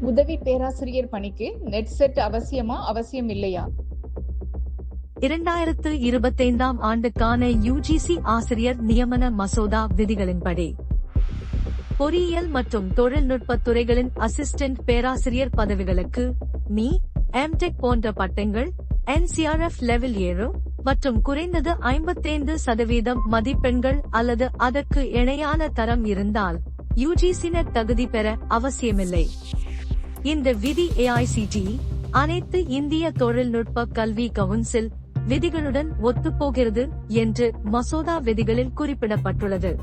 உதவி பேராசிரியர் பணிக்கு நெட் செட் அவசியமா, அவசியம் இல்லையா? 2025 ஆண்டுக்கான யுஜிசி ஆசிரியர் நியமன மசோதா விதிகளின்படி பொறியியல் மற்றும் தொழில்நுட்பத் துறைகளின் அசிஸ்டன்ட் பேராசிரியர் பதவிகளுக்கு மீ, எம்டெக் போன்ற பட்டங்கள் NCRF லெவல் 7 மற்றும் குறைந்தது 55% மதிப்பெண்கள் அல்லது அதற்கு இணையான தரம் இருந்தால் யுஜிசி நெட் தகுதி பெற அவசியமில்லை. இந்த விதி AICTE அனைத்து இந்திய தொழில்நுட்ப கல்வி கவுன்சில் விதிகளுடன் ஒத்துப்போகிறது என்று மசோதா விதிகளில் குறிப்பிடப்பட்டுள்ளது.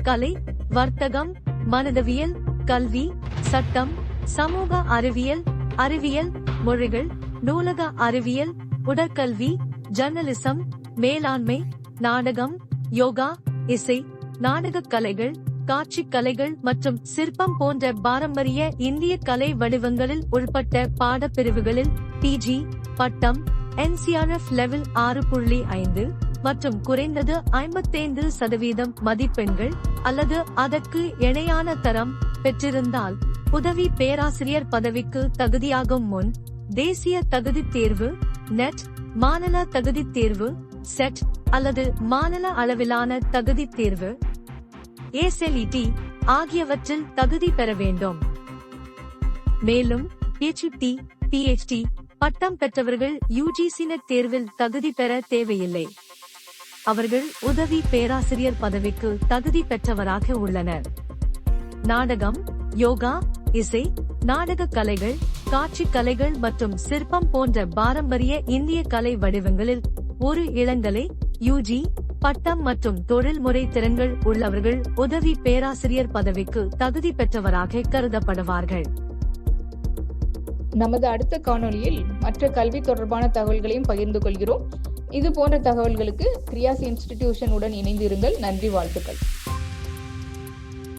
கலை, வர்த்தகம், மனிதவியல், கல்வி, சட்டம், சமூக அறிவியல், மொழிகள், நூலக அறிவியல், உடற்கல்வி, ஜர்னலிசம், மேலாண்மை, நாடகம், யோகா, இசை, நாடகக் கலைகள், காட்சிக் கலைகள் மற்றும் சிற்பம் போன்ற பாரம்பரிய இந்திய கலை வடிவங்களில் உள்பட்ட பாடப்பிரிவுகளில் PG பட்டம் NCRF லெவல் 6.5 மற்றும் குறைந்தது 55% மதிப்பெண்கள் அல்லது அதற்கு இணையான தரம் பெற்றிருந்தால் உதவி பேராசிரியர் பதவிக்கு தகுதியாகும் முன் தேசிய தகுதித் தேர்வு நெட், மாநில தகுதித் தேர்வு செட் அல்லது மாநில அளவிலான தகுதித் தேர்வு ACLET ஆகியவற்றில் தகுதி பெற வேண்டும். மேலும் PhD பட்டம் பெற்றவர்கள் யுஜிசி நெட் தேர்வில் தகுதி பெற தேவையில்லை. அவர்கள் உதவி பேராசிரியர் பதவிக்கு தகுதி பெற்றவராக உள்ளனர். நாடகம், யோகா, இசை, நாடகக் கலைகள், காட்சிக் கலைகள் மற்றும் சிற்பம் போன்ற பாரம்பரிய இந்திய கலை வடிவங்களில் ஒரு இளங்கலை, UG பட்டம் மற்றும் தொழில்முறை திறன்கள் உள்ளவர்கள் உதவி பேராசிரியர் பதவிக்கு தகுதி பெற்றவராக கருதப்படுவார்கள். நமது அடுத்த காணொளியில் மற்ற கல்வி தொடர்பான தகவல்களையும் பகிர்ந்து கொள்கிறோம். இது போன்ற தகவல்களுக்கு கிரியாஸ் இன்ஸ்டிடியூஷன் உடன் இணைந்து இருங்கள். நன்றி, வாழ்த்துக்கள்.